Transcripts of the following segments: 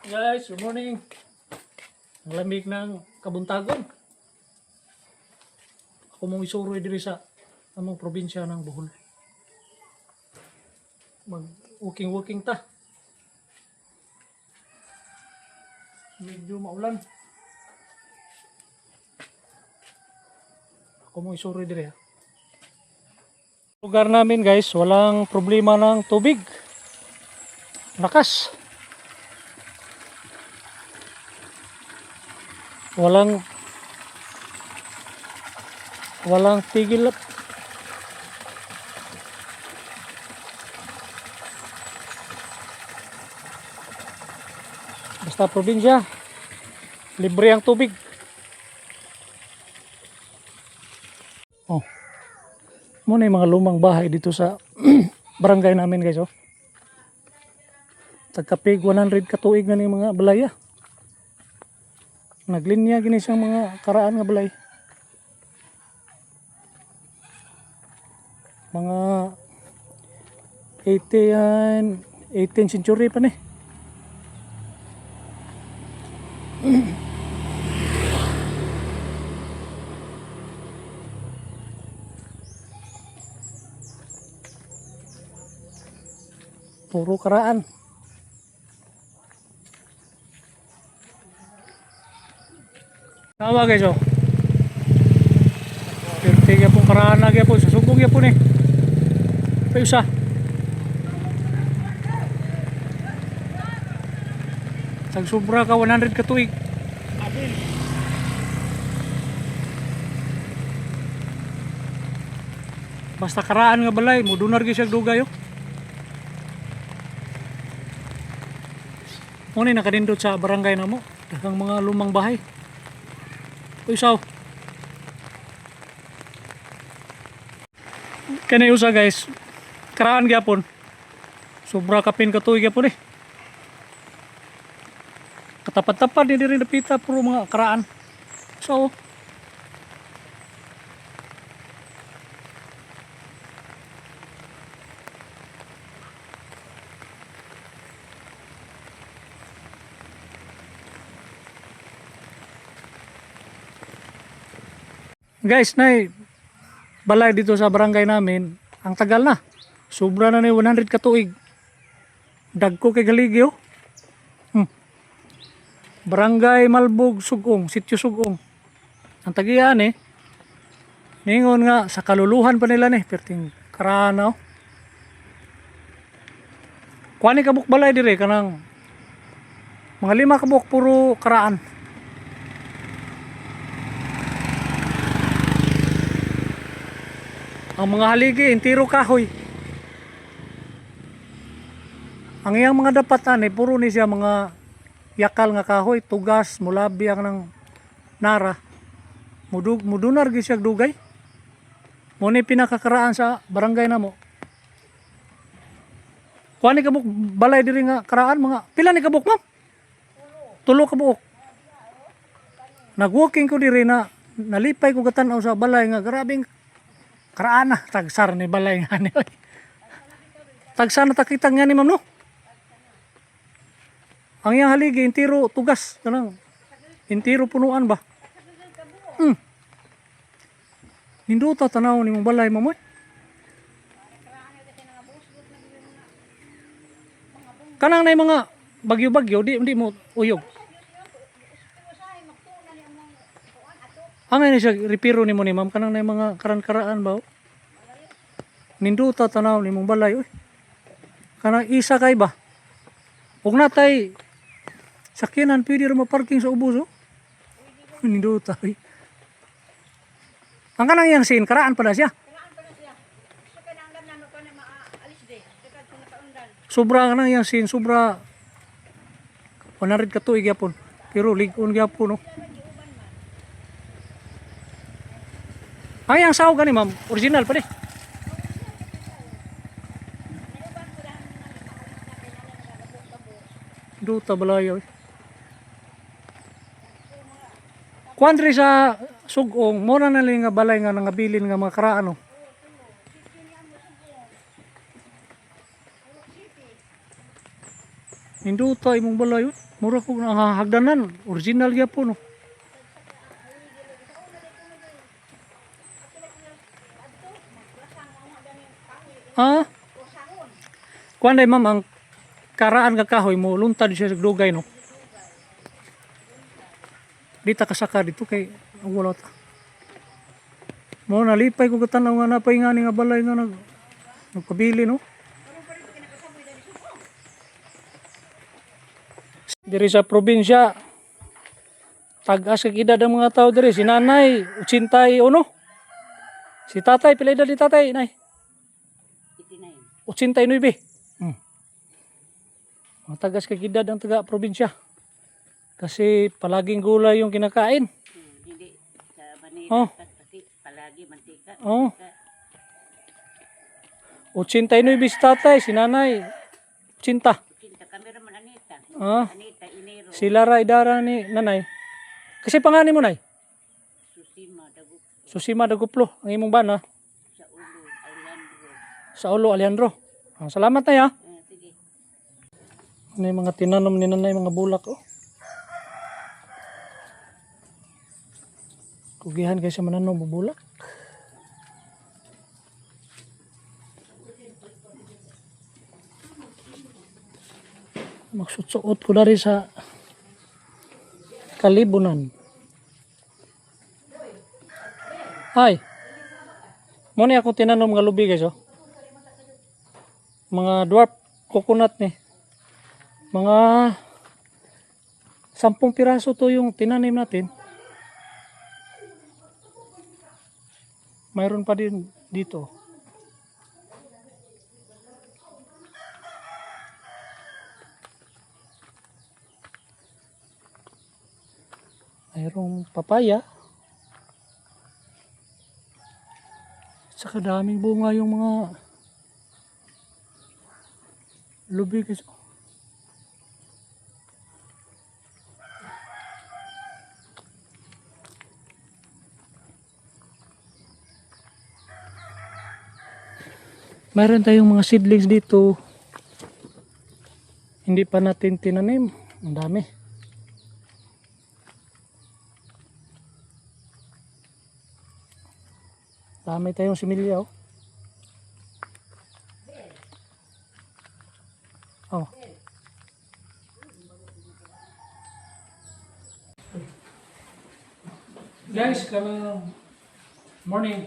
Guys, good morning. Ang lamig ng kabuntagon. Ako mong isuroy diri sa among probinsya ng Bohol. Mag-walking ta. Medyo maulan. Ako mong isuroy diri ha. Lugar namin guys, walang problema ng tubig. Lakas. Walang tigil. Basta probinsya, libre ang tubig. Oh. Muna yung mga lumang bahay dito sa barangay namin guys, oh. Tagkapig 100 katuig na yung mga balaya. Naglinya gini siyang mga karaan nga balay. Mga 18th century pa ni. Puro karaan. Tawa guys, oh. Pertiga pong karaan lagi po. Susubog ya po ni. Ito isa. Sagsubra ka 100 katuig. Basta karaan nga balay. Mudunar gyud siya dugay, oh. Muna nakadindot sa barangay na mo. Daghang mga lumang bahay. Isaw. Kani usa guys. Karaan gyapon. Sobra kapin katuig gyapon eh. Katapat-tapat ni diri napita puro mga karaan. So guys, nay balay dito sa barangay namin, ang tagal na. Sobra na ni 100 katuig. Dagko kay galigyo. Barangay Malbog Sugong, Sitio Sugong. Ang tagiyan eh. Ningon nga sa kaluluhan pa nila ni, perting karanaw. Kuani kabuk balay dire kanang mga 5 kabuk puro karaan. Ang mga haligi, intiro kahoy. Ang iyang mga dapatan eh, puro ni siya mga yakal nga kahoy, tugas, mulabi ang ng nara. Mudunar gyud siya dugay. Muna pinakakaraan sa barangay na mo. Kuani kabuk balay diri nga karaan mga pila ni kabuk ma'am? Tulo kabuk. Nag-walking ko diri na nalipay ko gatan-aw sa balay nga grabing karaan na, tagsar ni balay nga ni. Tagsar na takitang nga ni ma'am no? Ang iyang haligi, intiro tugas. Kanang, intiro punuan ba? Hinduta tanaw ni mong balay mamoy. Kanang na yung mga bagyo-bagyo, di mo uyog. Ang ini siya repiro ni mo ni ma'am, kanang na yung mga karan-karaan ba? Ninduta tanaw ni mong balay, oy. Kanang isa kay ba? Huwag natay sakyanan, pwede rin maparking sa ubos, oh. Ninduta, oy. Ang kanang iyang sin, karaan pa na siya. Sobra kanang iyang sin, sobra 100 katuig yapon. Pero ligon yapon, oh. Ay, ang sahog gani ma'am, original pa di. Duta balayo. Kuandri sa Sugong, mura na lang nga balay nga nangabilin nga mga karaan, oh. Hinduta imong balay, oh. Mura ko ang hagdanan, original gyapon no. Ha? Kuan day ma'am ang karaan nga kahoy mo luntad siya sa dugay no. Di ta kasaka dito kay ang wala ta. Mo nalipay ko katanaw nga napay nga ni nga balay nga nagpabili no. Diri sa probinsya tag-as kag edad ang mga tao diri si nanay 81. Si tatay pila edad ni tatay nay? 89. Matagas kag edad ang taga probinsya. Kasi palaging gulay yung kinakain. Hindi sa Manila kasi palagi mantika. Oh. 89 si tatay, si nanay 80. Cinta kami raman Anita. Ah, Anita Inero. sila ra idara ni nanay. Kasi pangani mo nay? Susima Dagup Susima Daguplo, ang imong bana sa Ulo Alejandro. sa Ulo Alejandro. Ah, salamat na ya. Sige. Ano yung mga tinanom ni nanay, mga bulak oh. Kugihan kayo sa mananom bubulak. Magsutsuot ko dari sa kalibunan. Ay. Mo ni ako tinanom nga lubi guys oh. Mga dwarf coconut ni. Mga 10 piraso to yung tinanim natin. Mayroon pa din dito. Mayroong papaya. Saka daming bunga yung mga lubi guys. Mayroon tayong mga seedlings dito. Hindi pa natin tinanim. Ang dami. Dami tayong similya oh. Oh. Guys, kami morning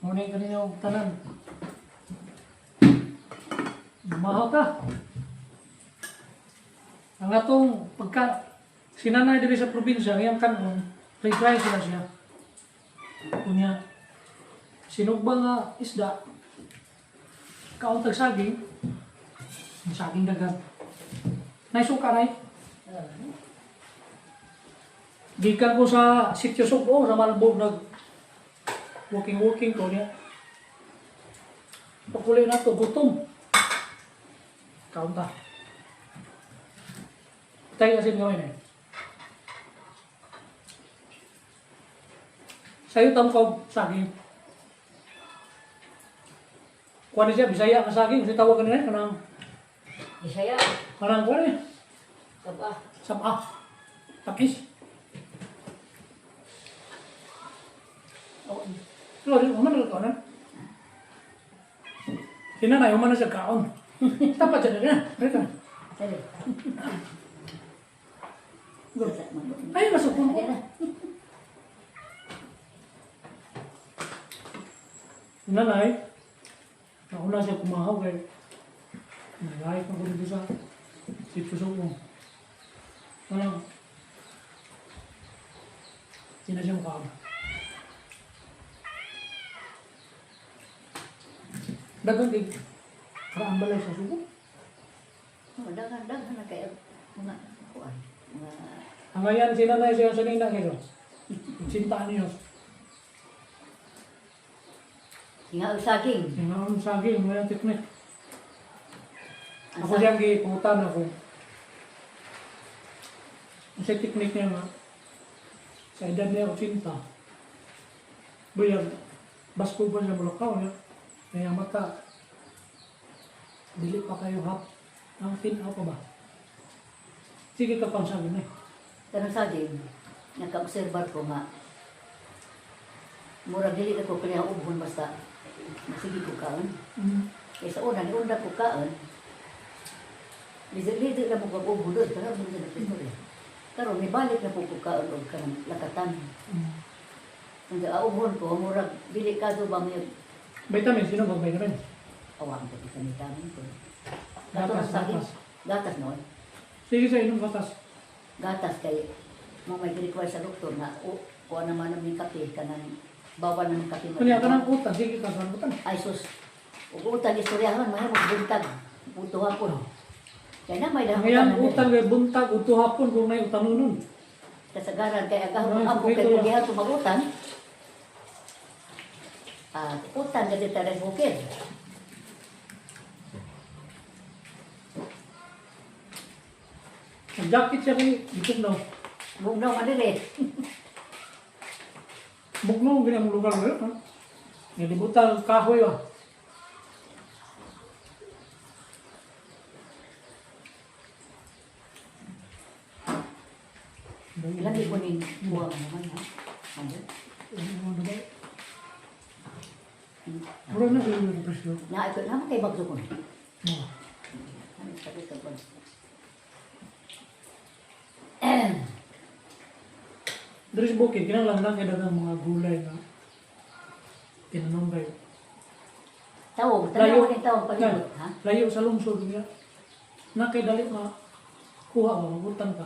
kanina tanan. Mahaw ka. Ang atong pagka sinanay diri sa probinsya, ngayang kanon, fry sila siya. Kunya, sinugba nga isda, kauntag saging, saging dagan. Naisuka na gikan ko sa sitio Subo, sa Malbog, walking ko niya. Pagkuli na to, gutom. Kaunta. Tayo asin gawin eh. Sa'yo tamkaw saging. Kuha siya, Bisaya ka saging. Kasi tawag ka nila, kanang... Bisaya. Kanang kuha niya. Saba. Saba. Tapis. Uman na kaon. Sinanay, uman na siya kaon. Tapat siya na. Rita. Sige. Ay, masukon ko. Nanay, nauna siya kumahaw kay nagayit na ko dito sa sitio Subo. Parang sina siya mukha. Dagang kay karaan balay sa Subo. Dagan na kayo mga kuan. Mga Ang ngayon, sinanay siya sa nina kayo. Sintaan niyo. nga saging. Yung saging, may teknik. Ako siyang gipungutan ako. Sa teknik niya nga, sa edad niya 80, bayag, basko ba siya mulakaw niya? Kaya mata, dili pa kayo hap. Ang tinaw pa ba? Sige ka pang sabi na. Kanang saging, naka-observar ko nga, murag dili na ko kaya ubon basta masigi ko kaon. Kaya sa una, niunda ko kaon, lidir na po kag-ubon doon, pero mo na pinuri. Karon may balik na po ko kaon o kanang lakatan. Ang aubon ko, murag dili ka do ba mo Vitamin, sino mag vitamin? awang ko sa vitamin ko. Gatas, Saging, gatas. gatas noon. Sige sa inyong gatas. Gatas kay mo may request sa doktor na o kuha naman ng kape kanang bawal ng kape mo. Kanya ka ng utang, sige ka sa utang. Ay sus. Ug utang istoryahan may magbuntag. Puto hapon. Kaya na may dahon Ngayon utang kay buntag, uto hapon kung may utang nun. kasagaran kay agahon Ay, ako okay, kay ito kugihan tumagutan. Utang gadi tayo bukid. Ang jacket siya kay itok daw. Bugnaw madiri. Bugno, ganyan ang lugar ngayon. Ha? Nilibutan kahoy ah. Lagi ko ning buwang naman ha. Ano? Mura na kayo yung presyo. Na ito naman kay bagso ko. No. Ano sabi ka ba? Dari sa bukid, kinalang lang kaya ng mga gulay na tinanong kayo. Tawag, Layo. tanaw ni tawag palibot ha. Layo sa lungsod niya. Na kay dali ma kuha ka, magutan ka.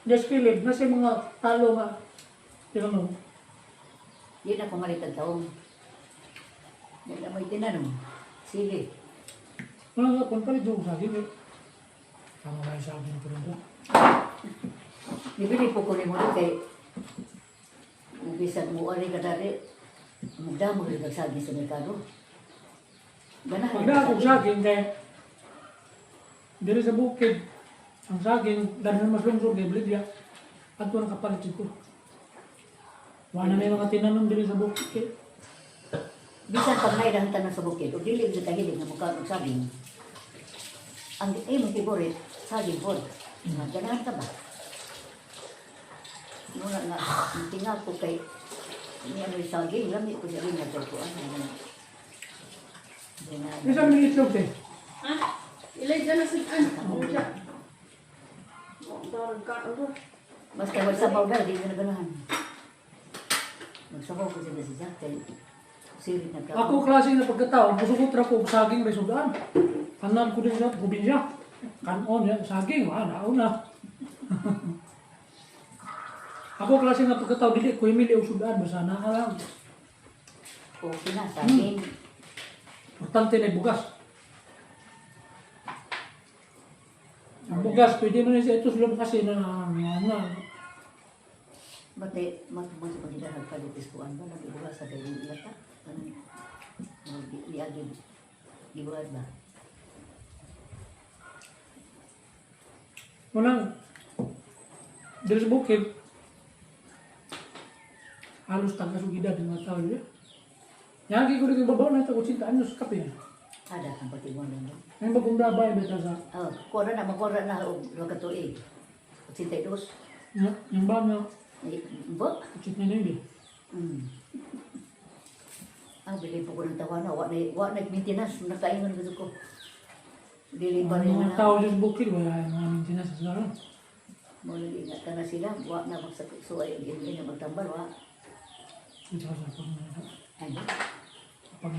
Just kilid, nasa mga talo nga tinanong. Di na ko malitag tawag. Di na may tinanong. Sige. Wala nga, kung palit yung sa akin eh. Tama kayo sa akin ko rin doon. Bibili po ko ni mo rin kay bisan mo ari ka dari magdamo rin nagsagi sa merkado. Ganahan. Pag na akong saging kay diri sa bukid, ang saging, dahil mas lungsod kay Bolivia, at ko nakapalit ko. Wala na yung mga tinanong diri sa bukid kay. Bisan pag naidahan tanan sa bukid, o dili sa tahilig na mukha ng saging, ang imong favorite, saging po. Ganahan ka ba? Muna nga, ang tingnan ko kay niya may saging, lamit ko siya rin na ko. Isa may itlog eh. Ah, ilay dyan na sa ano siya. Darag ka, ano? Basta magsabaw na, di ko na ganahan. Magsabaw ko siya sa Jack, kay sirit na ka. Ako klase na pagkatao, musugot ra ko og saging may sudan. Kanan ko din sa probinsya. Kanon yan, saging, nauna. Ako klase na pagkatao, dili ko imili og sudan, basta na lang. Okay na, saging. Importante na yung bugas. Ang bugas, pwede mo na siya ito sulong kasi na Mati, mati ko nila nagpalitis ko ano, nag-ibuha sa kayo ilata. Liagin, gibuhat ba? walang diri sa bukid, halos taga-sugidad ng mga tao nila. Yagi ko rin babaw na ito, 80 anyos kape. Ada kang pati mo lang. Ngayon bagong dabay, beta sa, Kuha na, magkura na, o katuig. 82. yung ba na, Bo? 80 na yun eh. Bili po ko ng tawa na, wa na maintenance, nakaingon ko ko. Bili pa Ang rin mga na. tao dyan sa bukid, wala yung mga maintenance sa sila. Mula ingat ka na sila, wa na magsakit. So ay, hindi na magtambal, wa. Ito sa pag Ano? pag